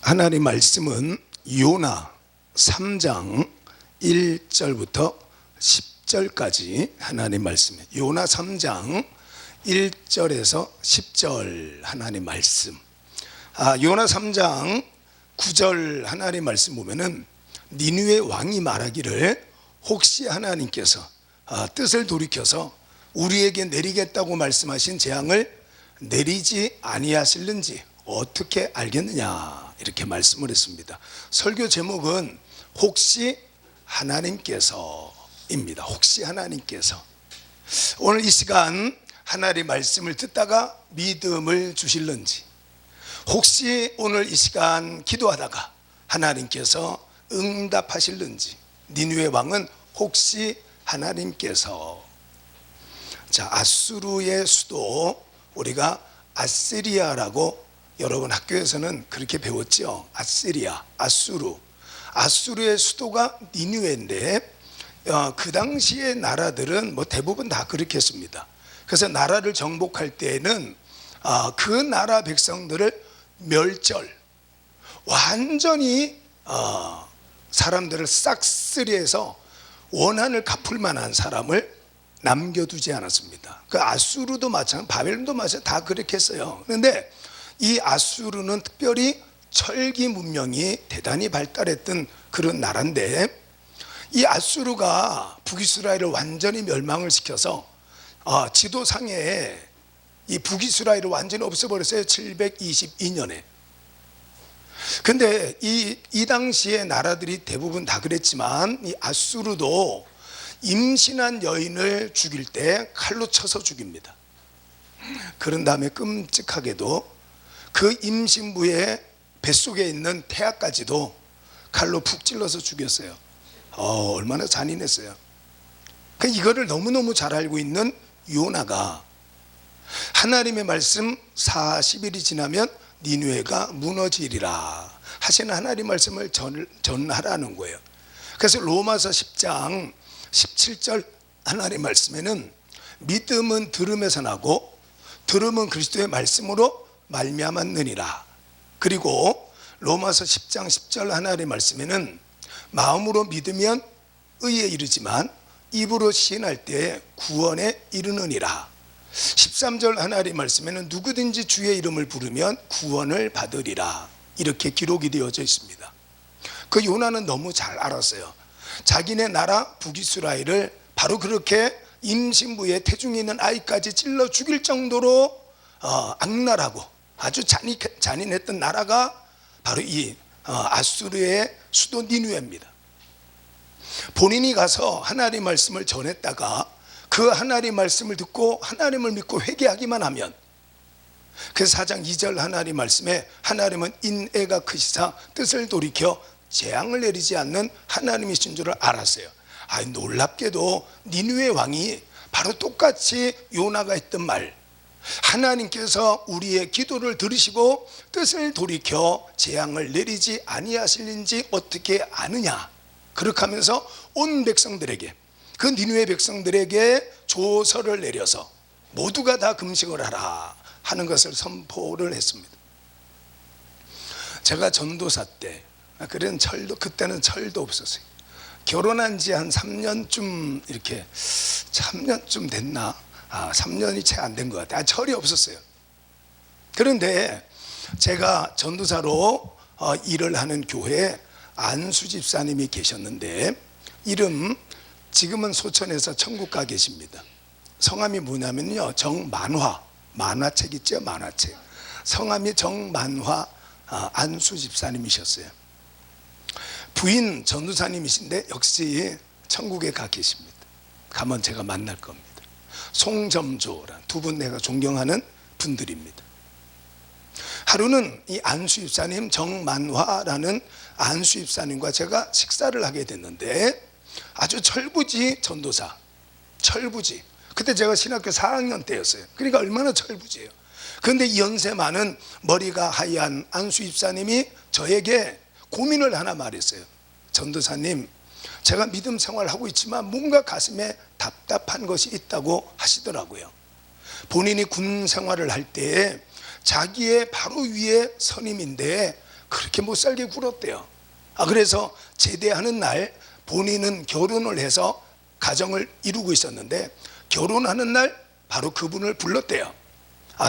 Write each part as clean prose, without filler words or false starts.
하나님 말씀은 요나 3장 1절부터 10절까지 하나님 말씀이에요. 요나 3장 1절에서 10절 하나님 말씀. 요나 3장 9절 하나님 말씀 보면은 니느웨 왕이 말하기를 혹시 하나님께서 뜻을 돌이켜서 우리에게 내리겠다고 말씀하신 재앙을 내리지 아니하실는지 어떻게 알겠느냐, 이렇게 말씀을 했습니다. 설교 제목은 혹시 하나님께서입니다. 혹시 하나님께서. 오늘 이 시간 하나님의 말씀을 듣다가 믿음을 주실는지, 혹시 오늘 이 시간 기도하다가 하나님께서 응답하실는지, 니느웨 왕은 혹시 하나님께서. 자, 아수르의 수도 우리가 아시리아라고 여러분 학교에서는 그렇게 배웠죠. 아시리아, 아수르의 수도가 니느웨인데 그 당시의 나라들은 대부분 다 그렇게 했습니다. 그래서 나라를 정복할 때에는 그 나라 백성들을 멸절, 완전히 사람들을 싹쓸이해서 원한을 갚을 만한 사람을 남겨두지 않았습니다. 그 아수르도 마찬가지, 바벨론도 마찬가지, 다 그렇게 했어요. 그런데 이 아수르는 특별히 철기 문명이 대단히 발달했던 그런 나라인데, 이 아수르가 북이스라엘을 완전히 멸망을 시켜서 지도상에 이 북이스라엘을 완전히 없애버렸어요. 722년에. 근데 이 당시의 나라들이 대부분 다 그랬지만 이 아수르도 임신한 여인을 죽일 때 칼로 쳐서 죽입니다. 그런 다음에 끔찍하게도 그 임신부의 뱃속에 있는 태아까지도 칼로 푹 찔러서 죽였어요. 얼마나 잔인했어요. 이거를 너무너무 잘 알고 있는 요나가 하나님의 말씀 40일이 지나면 니느웨가 무너지리라 하시는 하나님 말씀을 전하라는 거예요. 그래서 로마서 10장 17절 하나님 말씀에는 믿음은 들음에서 나고 들음은 그리스도의 말씀으로 말미암았느니라. 그리고 로마서 10장 10절 하나님 말씀에는 마음으로 믿으면 의에 이르지만 입으로 시인할 때 구원에 이르느니라. 13절 하나님 말씀에는 누구든지 주의 이름을 부르면 구원을 받으리라. 이렇게 기록이 되어져 있습니다. 그 요나는 너무 잘 알았어요. 자기네 나라 북이스라엘을 바로 그렇게 임신부에 태중에 있는 아이까지 찔러 죽일 정도로 악랄하고 아주 잔인했던 나라가 바로 이 아수르의 수도 니느웨입니다. 본인이 가서 하나님 말씀을 전했다가 그 하나님 말씀을 듣고 하나님을 믿고 회개하기만 하면, 그 4장 2절 하나님 말씀에 하나님은 인애가 크시사 뜻을 돌이켜 재앙을 내리지 않는 하나님이신 줄을 알았어요. 놀랍게도 니느웨 왕이 바로 똑같이 요나가 했던 말, 하나님께서 우리의 기도를 들으시고 뜻을 돌이켜 재앙을 내리지 아니하실는지 어떻게 아느냐, 그렇게 하면서 온 백성들에게, 그 니느웨 백성들에게 조서를 내려서 모두가 다 금식을 하라 하는 것을 선포를 했습니다. 제가 전도사 때 그때는 철도 없었어요. 결혼한 지 한 3년쯤 이렇게 3년쯤 됐나? 3년이 채 안 된 것 같아요. 철이 없었어요. 그런데 제가 전도사로 일을 하는 교회에 안수 집사님이 계셨는데, 지금은 소천에서 천국 가 계십니다. 성함이 뭐냐면요, 정만화, 만화책 있죠, 만화책. 성함이 정만화 안수 집사님이셨어요. 부인 전도사님이신데 역시 천국에 가 계십니다. 가면 제가 만날 겁니다. 송점조란 두 분 내가 존경하는 분들입니다. 하루는 이 안수 집사님, 정만화라는 안수 집사님과 제가 식사를 하게 됐는데, 아주 철부지 전도사, 철부지. 그때 제가 신학교 4학년 때였어요. 그러니까 얼마나 철부지예요. 그런데 이 연세 많은 머리가 하얀 안수 집사님이 저에게 고민을 하나 말했어요. 전도사님, 제가 믿음 생활하고 있지만 뭔가 가슴에 답답한 것이 있다고 하시더라고요. 본인이 군 생활을 할 때에 자기의 바로 위에 선임인데 그렇게 못 살게 굴었대요. 그래서 제대하는 날 본인은 결혼을 해서 가정을 이루고 있었는데 결혼하는 날 바로 그분을 불렀대요.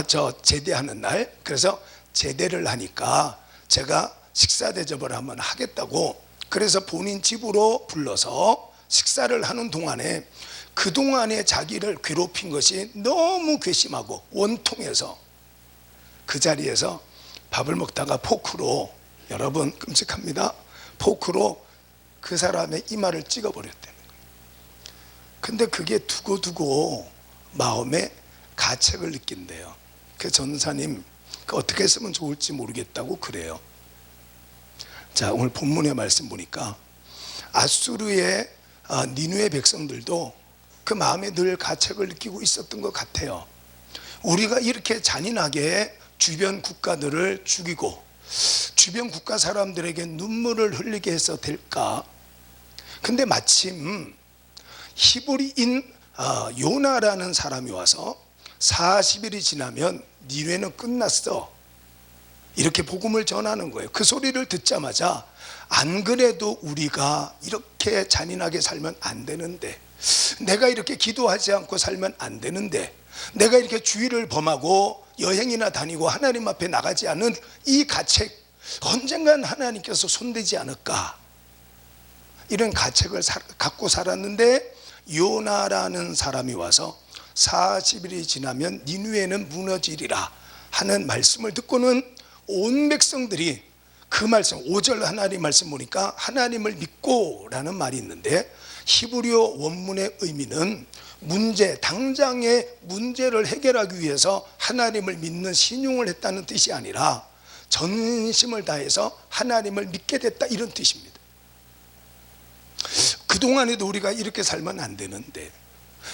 저 제대하는 날. 그래서 제대를 하니까 제가 식사 대접을 한번 하겠다고, 그래서 본인 집으로 불러서 식사를 하는 동안에 그동안에 자기를 괴롭힌 것이 너무 괘씸하고 원통해서 그 자리에서 밥을 먹다가 포크로, 여러분 끔찍합니다, 포크로 그 사람의 이마를 찍어버렸다는 거예요. 근데 그게 두고두고 마음에 가책을 느낀대요. 그 전사님 어떻게 했으면 좋을지 모르겠다고 그래요. 자, 오늘 본문의 말씀 보니까 아수르의 니느웨 백성들도 그 마음에 늘 가책을 느끼고 있었던 것 같아요. 우리가 이렇게 잔인하게 주변 국가들을 죽이고 주변 국가 사람들에게 눈물을 흘리게 해서 될까? 근데 마침 히브리인 요나라는 사람이 와서 40일이 지나면 니느웨는 끝났어, 이렇게 복음을 전하는 거예요. 그 소리를 듣자마자 안 그래도 우리가 이렇게 잔인하게 살면 안 되는데, 내가 이렇게 기도하지 않고 살면 안 되는데, 내가 이렇게 주의를 범하고 여행이나 다니고 하나님 앞에 나가지 않은 이 가책, 언젠간 하나님께서 손대지 않을까, 이런 가책을 갖고 살았는데 요나라는 사람이 와서 40일이 지나면 니느웨는 무너지리라 하는 말씀을 듣고는 온 백성들이 그 말씀, 5절 하나님 말씀 보니까 하나님을 믿고 라는 말이 있는데 히브리어 원문의 의미는 문제, 당장의 문제를 해결하기 위해서 하나님을 믿는 신용을 했다는 뜻이 아니라 전심을 다해서 하나님을 믿게 됐다, 이런 뜻입니다. 그동안에도 우리가 이렇게 살면 안 되는데,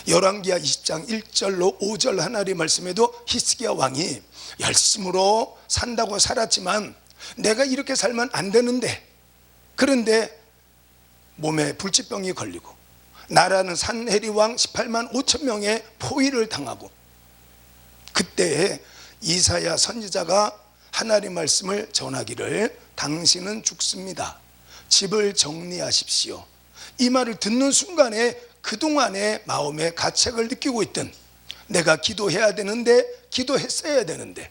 열왕기하 20장 1절로 5절 하나님 말씀에도 히스기야 왕이 열심으로 산다고 살았지만 내가 이렇게 살면 안 되는데, 그런데 몸에 불치병이 걸리고 나라는 산헤리 왕 18만 5천 명의 포위를 당하고, 그때 이사야 선지자가 하나님 말씀을 전하기를 당신은 죽습니다, 집을 정리하십시오, 이 말을 듣는 순간에 그동안의 마음에 가책을 느끼고 있던, 내가 기도해야 되는데, 기도했어야 되는데,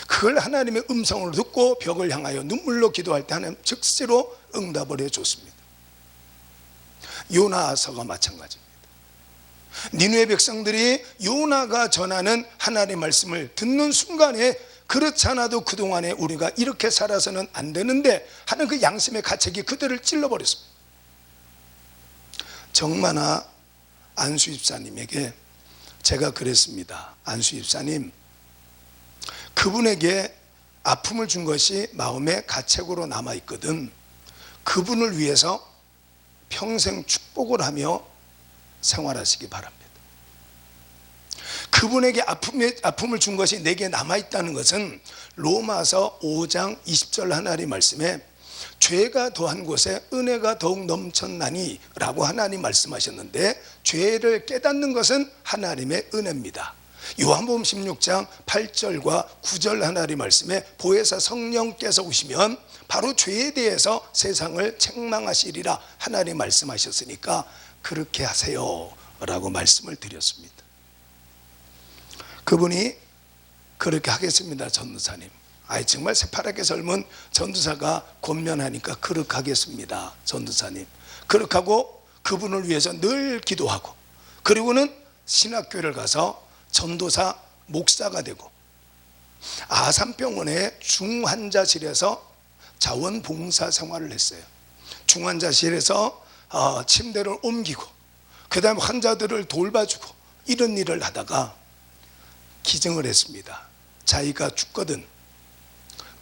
그걸 하나님의 음성으로 듣고 벽을 향하여 눈물로 기도할 때 하나님 즉시로 응답을 해줬습니다. 요나서가 마찬가지입니다. 니느웨 백성들이 요나가 전하는 하나님의 말씀을 듣는 순간에, 그렇지 않아도 그동안에 우리가 이렇게 살아서는 안 되는데 하는 그 양심의 가책이 그들을 찔러버렸습니다. 정만아 안수 집사님에게 제가 그랬습니다. 안수 집사님, 그분에게 아픔을 준 것이 마음의 가책으로 남아있거든. 그분을 위해서 평생 축복을 하며 생활하시기 바랍니다. 그분에게 아픔을 준 것이 내게 남아있다는 것은 로마서 5장 20절 하나님 말씀에 죄가 더한 곳에 은혜가 더욱 넘쳤나니 라고 하나님 말씀하셨는데, 죄를 깨닫는 것은 하나님의 은혜입니다. 요한복음 16장 8절과 9절 하나님 말씀에 보혜사 성령께서 오시면 바로 죄에 대해서 세상을 책망하시리라 하나님 말씀하셨으니까 그렇게 하세요 라고 말씀을 드렸습니다. 그분이 그렇게 하겠습니다 전도사님. 정말 새파랗게 젊은 전도사가 권면하니까 그렇게 하겠습니다 전도사님. 그렇게 하고 그분을 위해서 늘 기도하고, 그리고는 신학교를 가서 전도사 목사가 되고 아산병원의 중환자실에서 자원봉사 생활을 했어요. 중환자실에서 침대를 옮기고 그 다음에 환자들을 돌봐주고 이런 일을 하다가 기증을 했습니다. 자기가 죽거든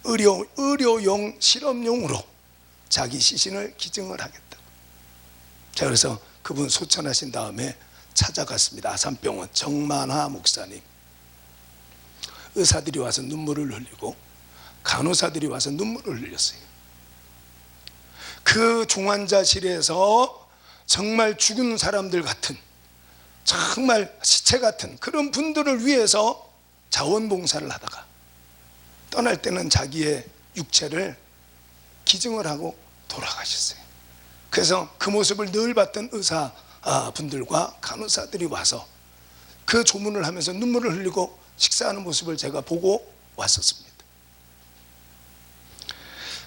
의료용 실험용으로 자기 시신을 기증을 하겠다. 자, 그래서 그분 소천하신 다음에 찾아갔습니다. 아산병원 정만하 목사님. 의사들이 와서 눈물을 흘리고 간호사들이 와서 눈물을 흘렸어요. 그 중환자실에서 정말 죽은 사람들 같은, 정말 시체 같은 그런 분들을 위해서 자원봉사를 하다가 떠날 때는 자기의 육체를 기증을 하고 돌아가셨어요. 그래서 그 모습을 늘 봤던 의사 분들과 간호사들이 와서 그 조문을 하면서 눈물을 흘리고 식사하는 모습을 제가 보고 왔었습니다.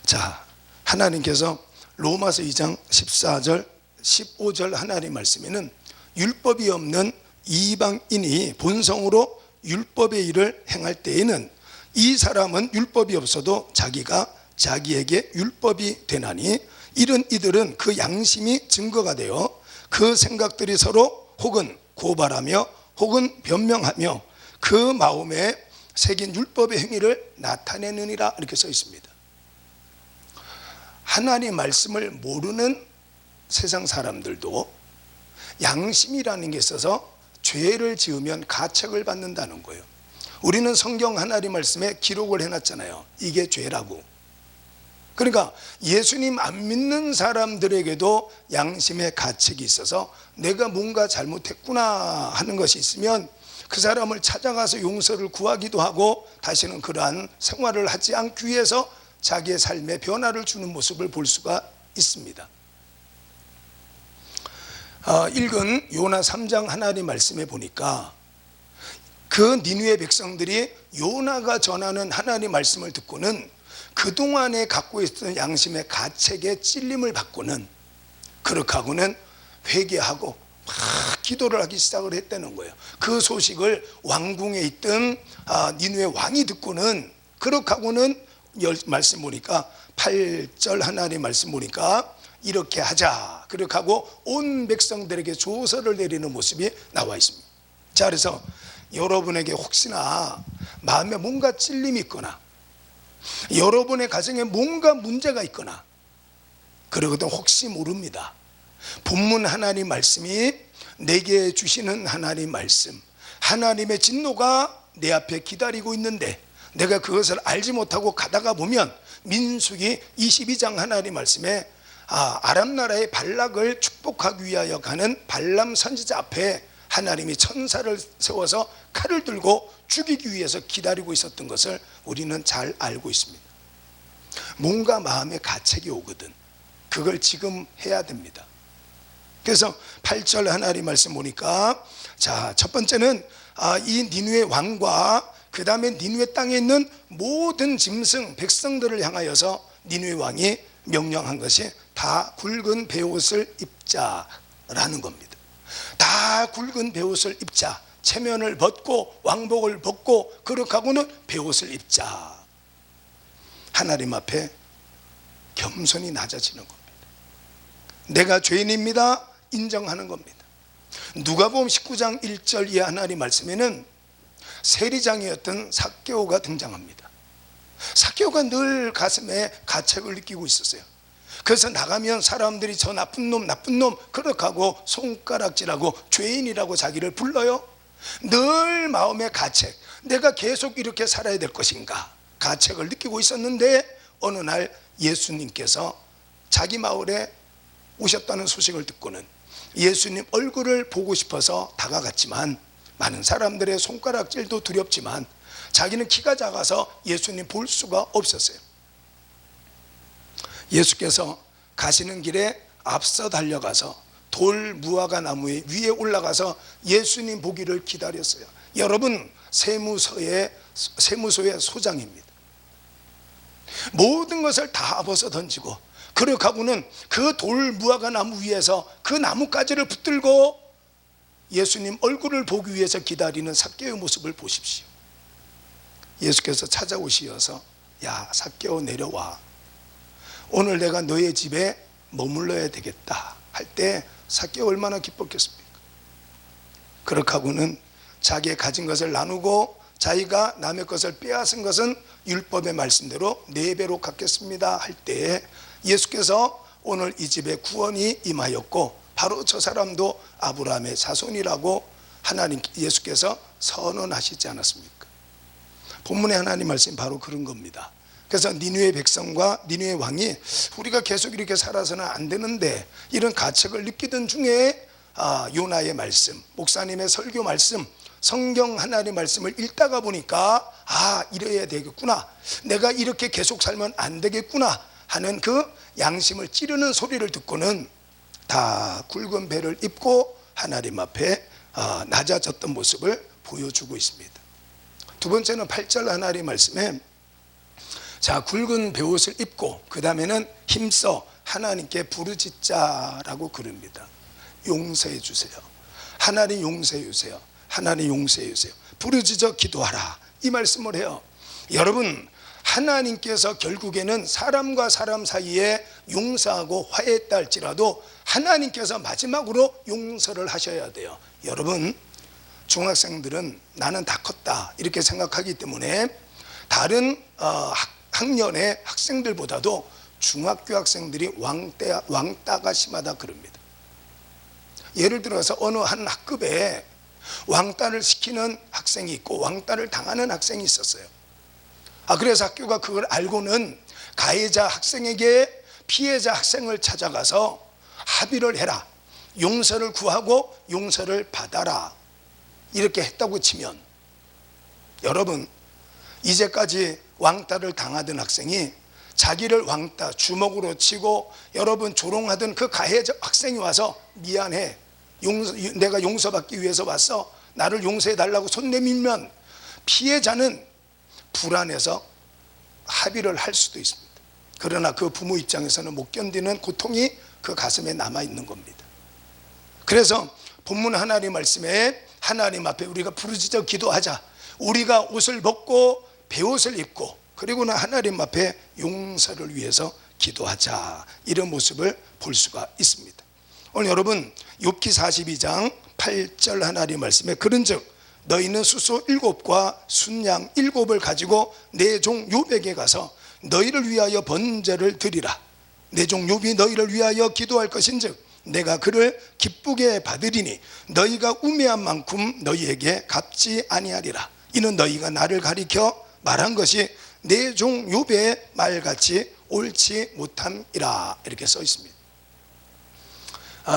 자, 하나님께서 로마서 2장 14절 15절 하나님 말씀에는 율법이 없는 이방인이 본성으로 율법의 일을 행할 때에는 이 사람은 율법이 없어도 자기가 자기에게 율법이 되나니 이런 이들은 그 양심이 증거가 되어 그 생각들이 서로 혹은 고발하며 혹은 변명하며 그 마음에 새긴 율법의 행위를 나타내느니라 이렇게 써 있습니다. 하나님의 말씀을 모르는 세상 사람들도 양심이라는 게 있어서 죄를 지으면 가책을 받는다는 거예요. 우리는 성경 하나님 말씀에 기록을 해놨잖아요. 이게 죄라고. 그러니까 예수님 안 믿는 사람들에게도 양심의 가책이 있어서 내가 뭔가 잘못했구나 하는 것이 있으면 그 사람을 찾아가서 용서를 구하기도 하고 다시는 그러한 생활을 하지 않기 위해서 자기의 삶에 변화를 주는 모습을 볼 수가 있습니다. 읽은 요나 3장 하나님 말씀에 보니까 그 니느웨 백성들이 요나가 전하는 하나님 말씀을 듣고는 그동안에 갖고 있었던 양심의 가책에 찔림을 받고는 그렇게 하고는 회개하고 막 기도를 하기 시작을 했다는 거예요. 그 소식을 왕궁에 있던 니느웨 왕이 듣고는 그렇게 하고는 말씀 보니까 8절 하나님 말씀 보니까 이렇게 하자 그렇게 하고 온 백성들에게 조서를 내리는 모습이 나와 있습니다. 자, 그래서 여러분에게 혹시나 마음에 뭔가 찔림이 있거나 여러분의 가정에 뭔가 문제가 있거나 그러거든 혹시 모릅니다. 본문 하나님 말씀이 내게 주시는 하나님 말씀, 하나님의 진노가 내 앞에 기다리고 있는데 내가 그것을 알지 못하고 가다가 보면 민수기 22장 하나님 말씀에 아람 나라의 발락을 축복하기 위하여 가는 발람 선지자 앞에 하나님이 천사를 세워서 칼을 들고 죽이기 위해서 기다리고 있었던 것을 우리는 잘 알고 있습니다. 뭔가 마음에 가책이 오거든 그걸 지금 해야 됩니다. 그래서 8절 하나님 말씀 보니까 자, 첫 번째는 이 니느웨 왕과 그 다음에 니느웨 땅에 있는 모든 짐승 백성들을 향하여서 니느웨 왕이 명령한 것이 다 굵은 베옷을 입자라는 겁니다. 다 굵은 베옷을 입자, 체면을 벗고 왕복을 벗고 그렇게 하고는 베옷을 입자. 하나님 앞에 겸손히 낮아지는 겁니다. 내가 죄인입니다 인정하는 겁니다. 누가복음 19장 1절 이하 하나님 말씀에는 세리장이었던 삭개오가 등장합니다. 삭개오가 늘 가슴에 가책을 느끼고 있었어요. 그래서 나가면 사람들이 저 나쁜 놈 그렇게 하고 손가락질하고 죄인이라고 자기를 불러요. 늘 마음의 가책, 내가 계속 이렇게 살아야 될 것인가 가책을 느끼고 있었는데 어느 날 예수님께서 자기 마을에 오셨다는 소식을 듣고는 예수님 얼굴을 보고 싶어서 다가갔지만 많은 사람들의 손가락질도 두렵지만 자기는 키가 작아서 예수님 볼 수가 없었어요. 예수께서 가시는 길에 앞서 달려가서 돌 무화과 나무 위에 올라가서 예수님 보기를 기다렸어요. 여러분, 세무소의 소장입니다. 모든 것을 다 벗어 던지고 그렇게 하고는 그 돌 무화과 나무 위에서 그 나뭇가지를 붙들고 예수님 얼굴을 보기 위해서 기다리는 삭개오의 모습을 보십시오. 예수께서 찾아오시어서 야 삭개오 내려와, 오늘 내가 너의 집에 머물러야 되겠다 할 때 삭개오 얼마나 기뻤겠습니까? 그렇게 하고는 자기의 가진 것을 나누고 자기가 남의 것을 빼앗은 것은 율법의 말씀대로 4배로 갚겠습니다 할 때에 예수께서 오늘 이 집에 구원이 임하였고 바로 저 사람도 아브라함의 자손이라고 하나님 예수께서 선언하시지 않았습니까? 본문의 하나님 말씀이 바로 그런 겁니다. 그래서 니느웨 백성과 니느웨 왕이 우리가 계속 이렇게 살아서는 안 되는데 이런 가책을 느끼던 중에 요나의 말씀, 목사님의 설교 말씀, 성경 하나님의 말씀을 읽다가 보니까 이래야 되겠구나, 내가 이렇게 계속 살면 안 되겠구나 하는 그 양심을 찌르는 소리를 듣고는 다 굵은 배를 입고 하나님 앞에 낮아졌던 모습을 보여주고 있습니다. 두 번째는 8절 하나님의 말씀에 굵은 베옷을 입고 그 다음에는 힘써 하나님께 부르짖자라고 그럽니다. 용서해 주세요. 하나님 용서해 주세요. 하나님 용서해 주세요. 부르짖어 기도하라, 이 말씀을 해요. 여러분, 하나님께서 결국에는 사람과 사람 사이에 용서하고 화해했다 할지라도 하나님께서 마지막으로 용서를 하셔야 돼요. 여러분, 중학생들은 나는 다 컸다 이렇게 생각하기 때문에 다른 학년의 학생들보다도 중학교 학생들이 왕따가 심하다 그럽니다. 예를 들어서 어느 한 학급에 왕따를 시키는 학생이 있고 왕따를 당하는 학생이 있었어요. 그래서 학교가 그걸 알고는 가해자 학생에게 피해자 학생을 찾아가서 합의를 해라, 용서를 구하고 용서를 받아라, 이렇게 했다고 치면, 여러분, 이제까지 왕따를 당하던 학생이 자기를 왕따 주먹으로 치고 여러분 조롱하던 그 가해자 학생이 와서 미안해, 내가 용서받기 위해서 왔어, 나를 용서해 달라고 손 내밀면 피해자는 불안해서 합의를 할 수도 있습니다. 그러나 그 부모 입장에서는 못 견디는 고통이 그 가슴에 남아 있는 겁니다. 그래서 본문 하나님 말씀에 하나님 앞에 우리가 부르짖어 기도하자, 우리가 옷을 벗고 베옷을 입고 그리고는 하나님 앞에 용서를 위해서 기도하자, 이런 모습을 볼 수가 있습니다. 오늘 여러분, 욥기 42장 8절 하나님 말씀에 그런즉 너희는 수소 7과 순양 7을 가지고 내 종 욥에게 가서 너희를 위하여 번제를 드리라. 내 종 욥이 너희를 위하여 기도할 것인즉 내가 그를 기쁘게 받으리니 너희가 우매한 만큼 너희에게 갚지 아니하리라. 이는 너희가 나를 가리켜 말한 것이 내 종 욥의 말같이 옳지 못함이라, 이렇게 써 있습니다.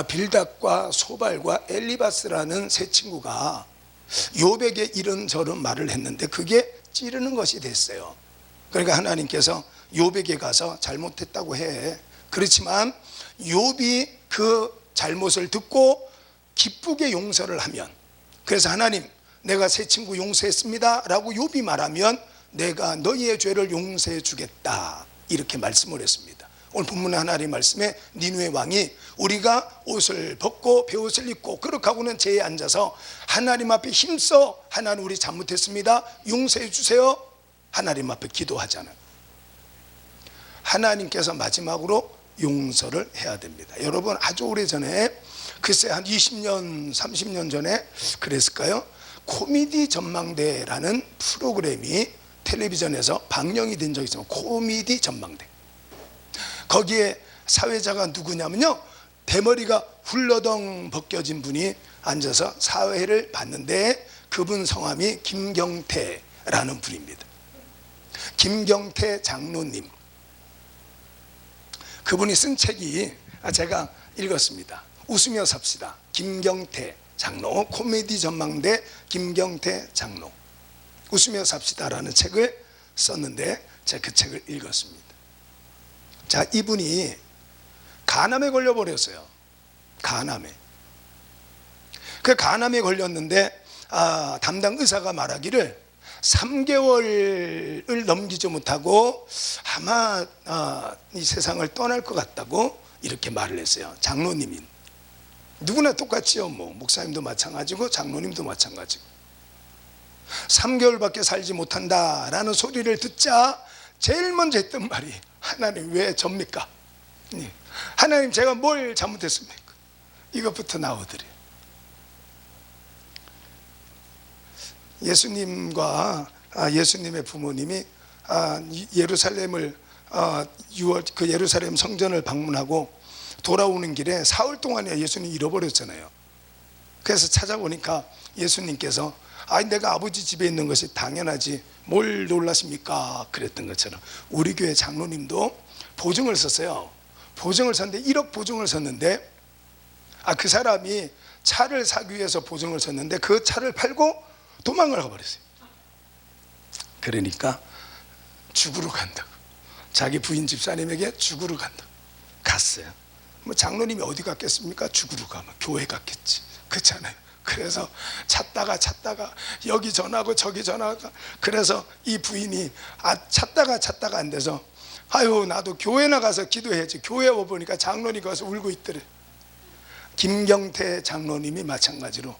빌닷과 소발과 엘리바스라는 세 친구가 욥에게 이런저런 말을 했는데 그게 찌르는 것이 됐어요. 그러니까 하나님께서 욥에게 가서 잘못했다고 해. 그렇지만 욥이 그 잘못을 듣고 기쁘게 용서를 하면, 그래서 하나님 내가 새 친구 용서했습니다 라고 욥이 말하면 내가 너희의 죄를 용서해 주겠다, 이렇게 말씀을 했습니다. 오늘 본문 하나님 말씀에 니느웨 왕이 우리가 옷을 벗고 베옷을 입고 그렇게 하고는 제에 앉아서 하나님 앞에 힘써 하나님 우리 잘못했습니다 용서해 주세요, 하나님 앞에 기도하잖아요. 하나님께서 마지막으로 용서를 해야 됩니다. 여러분, 아주 오래전에, 글쎄 한 20년 30년 전에 그랬을까요? 코미디 전망대라는 프로그램이 텔레비전에서 방영이 된 적이 있어요. 코미디 전망대. 거기에 사회자가 누구냐면요, 대머리가 훌러덩 벗겨진 분이 앉아서 사회를 봤는데 그분 성함이 김경태라는 분입니다. 김경태 장로님. 그분이 쓴 책이 제가 읽었습니다. 웃으며 삽시다. 김경태 장로, 코미디 전망대 김경태 장로, 웃으며 삽시다라는 책을 썼는데 제가 그 책을 읽었습니다. 자, 이분이 간암에 걸려버렸어요. 간암에. 그 간암에 걸렸는데 담당 의사가 말하기를 3개월을 넘기지 못하고 아마 이 세상을 떠날 것 같다고 이렇게 말을 했어요. 장로님인. 누구나 똑같지요. 목사님도 마찬가지고 장로님도 마찬가지고. 3개월밖에 살지 못한다라는 소리를 듣자 제일 먼저 했던 말이 하나님 왜 접니까? 하나님 제가 뭘 잘못했습니까? 이것부터 나오더래요. 예수님과 예수님의 부모님이 예루살렘을 그 예루살렘 성전을 방문하고 돌아오는 길에 사흘 동안에 예수님 잃어버렸잖아요. 그래서 찾아보니까 예수님께서 내가 아버지 집에 있는 것이 당연하지 뭘 놀라십니까? 그랬던 것처럼 우리 교회 장로님도 보증을 썼어요. 보증을 섰는데 1억 보증을 섰는데 그 사람이 차를 사기 위해서 보증을 섰는데 그 차를 팔고 도망을 가버렸어요. 그러니까 죽으러 간다고, 자기 부인 집사님에게 죽으러 간다고 갔어요. 뭐 장로님이 어디 갔겠습니까? 죽으러 가면 교회 갔겠지, 그렇잖아요. 그래서 찾다가 여기 전화하고 저기 전화하고, 그래서 이 부인이 찾다가 안 돼서 아유 나도 교회 나가서 기도해야지, 교회 와보니까 장로님이 가서 울고 있더래. 김경태 장로님이 마찬가지로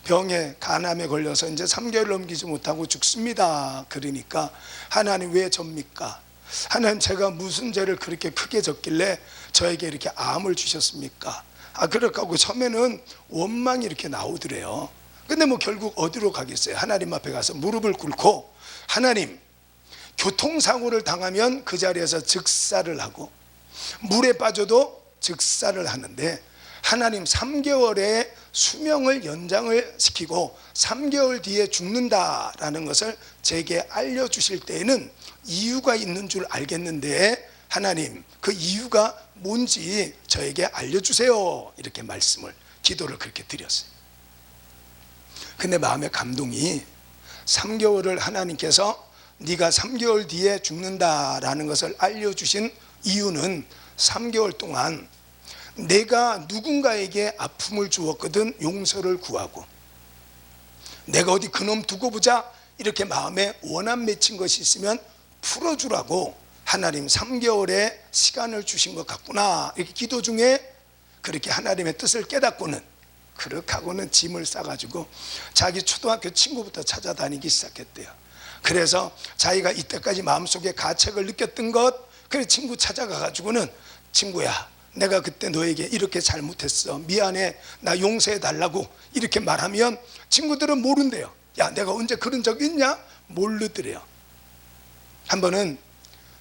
병에 간암에 걸려서 이제 3개월 넘기지 못하고 죽습니다. 그러니까 하나님 왜 접니까? 하나님 제가 무슨 죄를 그렇게 크게 졌길래 저에게 이렇게 암을 주셨습니까? 그렇다고 처음에는 원망이 이렇게 나오더래요. 근데 뭐 결국 어디로 가겠어요? 하나님 앞에 가서 무릎을 꿇고, 하나님 교통사고를 당하면 그 자리에서 즉사를 하고 물에 빠져도 즉사를 하는데, 하나님 3개월의 수명을 연장을 시키고 3개월 뒤에 죽는다라는 것을 제게 알려주실 때에는 이유가 있는 줄 알겠는데 하나님 그 이유가 뭔지 저에게 알려주세요. 이렇게 기도를 그렇게 드렸어요. 근데 마음의 감동이, 3개월을 하나님께서 네가 3개월 뒤에 죽는다라는 것을 알려주신 이유는 3개월 동안 내가 누군가에게 아픔을 주었거든 용서를 구하고, 내가 어디 그놈 두고 보자 이렇게 마음에 원한 맺힌 것이 있으면 풀어주라고 하나님 3개월의 시간을 주신 것 같구나, 이렇게 기도 중에 그렇게 하나님의 뜻을 깨닫고는, 그렇게 하고는 짐을 싸가지고 자기 초등학교 친구부터 찾아다니기 시작했대요. 그래서 자기가 이때까지 마음속에 가책을 느꼈던 것, 그래 친구 찾아가가지고는 친구야 내가 그때 너에게 이렇게 잘못했어, 미안해, 나 용서해 달라고 이렇게 말하면 친구들은 모른대요. 야 내가 언제 그런 적 있냐? 모르더래요. 한 번은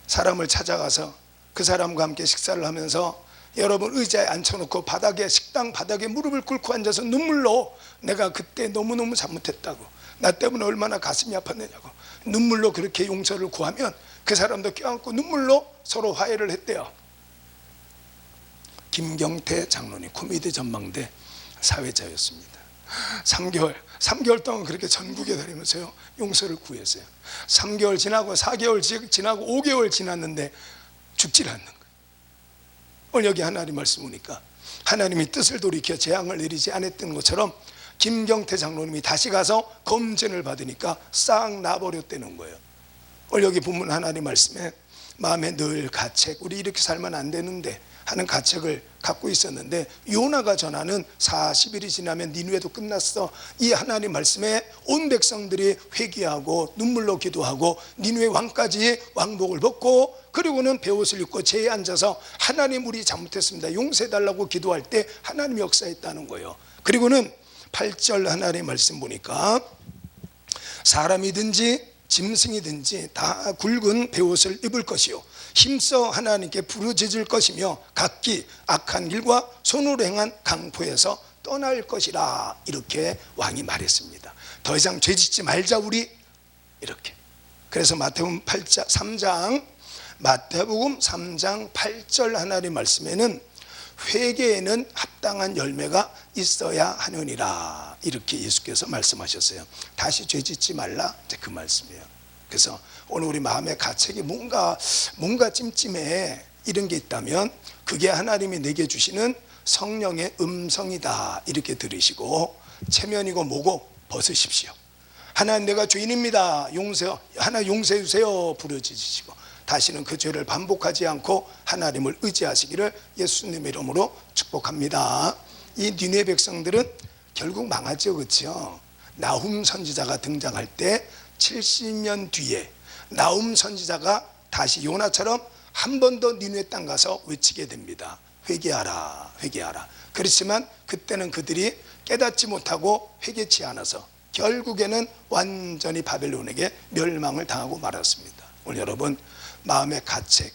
사람을 찾아가서 그 사람과 함께 식사를 하면서 여러분 의자에 앉혀놓고 식당 바닥에 무릎을 꿇고 앉아서 눈물로 내가 그때 너무너무 잘못했다고, 나 때문에 얼마나 가슴이 아팠느냐고 눈물로 그렇게 용서를 구하면 그 사람도 껴안고 눈물로 서로 화해를 했대요. 김경태 장로님 코미디 전망대 사회자였습니다. 3개월 동안 그렇게 전국에 다니면서요 용서를 구했어요. 3개월 지나고 4개월 지나고 5개월 지났는데 죽질 않는 거예요. 오늘 여기 하나님 말씀 보니까 하나님이 뜻을 돌이켜 재앙을 내리지 않았던 것처럼 김경태 장로님이 다시 가서 검진을 받으니까 싹 나버렸다는 거예요. 오늘 여기 본문 하나님 말씀에 마음에 늘 가책, 우리 이렇게 살면 안 되는데 하는 가책을 갖고 있었는데, 요나가 전하는 40일이 지나면 니느웨도 끝났어, 이 하나님 말씀에 온 백성들이 회개하고 눈물로 기도하고 니느웨 왕까지 왕복을 벗고 그리고는 베옷을 입고 제에 앉아서 하나님 우리 잘못했습니다 용서해달라고 기도할 때 하나님이 역사했다는 거예요. 그리고는 8절 하나님 말씀 보니까 사람이든지 짐승이든지 다 굵은 베옷을 입을 것이요 힘써 하나님께 부르짖을 것이며 각기 악한 길과 손으로 행한 강포에서 떠날 것이라, 이렇게 왕이 말했습니다. 더 이상 죄짓지 말자 우리, 이렇게. 그래서 마태복음 3장 8절 하나님 말씀에는 회개에는 합당한 열매가 있어야 하느니라, 이렇게 예수께서 말씀하셨어요. 다시 죄짓지 말라, 이제 그 말씀이에요. 그래서 오늘 우리 마음의 가책이 뭔가 찜찜해, 이런 게 있다면 그게 하나님이 내게 주시는 성령의 음성이다, 이렇게 들으시고 체면이고 뭐고 벗으십시오. 하나님 내가 죄인입니다, 하나님 용서해 주세요 부르짖으시고 다시는 그 죄를 반복하지 않고 하나님을 의지하시기를 예수님의 이름으로 축복합니다. 이 니느웨 백성들은 결국 망하죠, 그렇죠? 나훔 선지자가 등장할 때 70년 뒤에 나훔 선지자가 다시 요나처럼 한 번 더 니느웨 땅 가서 외치게 됩니다. 회개하라, 회개하라. 그렇지만 그때는 그들이 깨닫지 못하고 회개치 않아서 결국에는 완전히 바벨론에게 멸망을 당하고 말았습니다. 오늘 여러분 마음의 가책,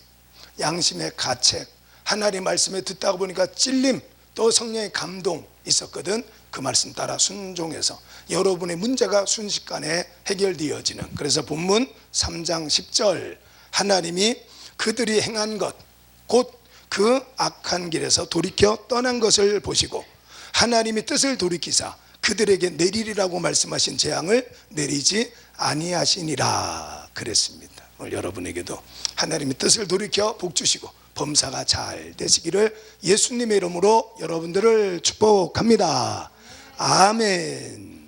양심의 가책, 하나님 말씀에 듣다가 보니까 찔림, 또 성령의 감동 있었거든. 그 말씀 따라 순종해서 여러분의 문제가 순식간에 해결되어지는, 그래서 본문 3장 10절 하나님이 그들이 행한 것 곧 그 악한 길에서 돌이켜 떠난 것을 보시고 하나님이 뜻을 돌이키사 그들에게 내리리라고 말씀하신 재앙을 내리지 아니하시니라 그랬습니다. 오늘 여러분에게도 하나님의 뜻을 돌이켜 복 주시고 범사가 잘 되시기를 예수님의 이름으로 여러분들을 축복합니다. 아멘.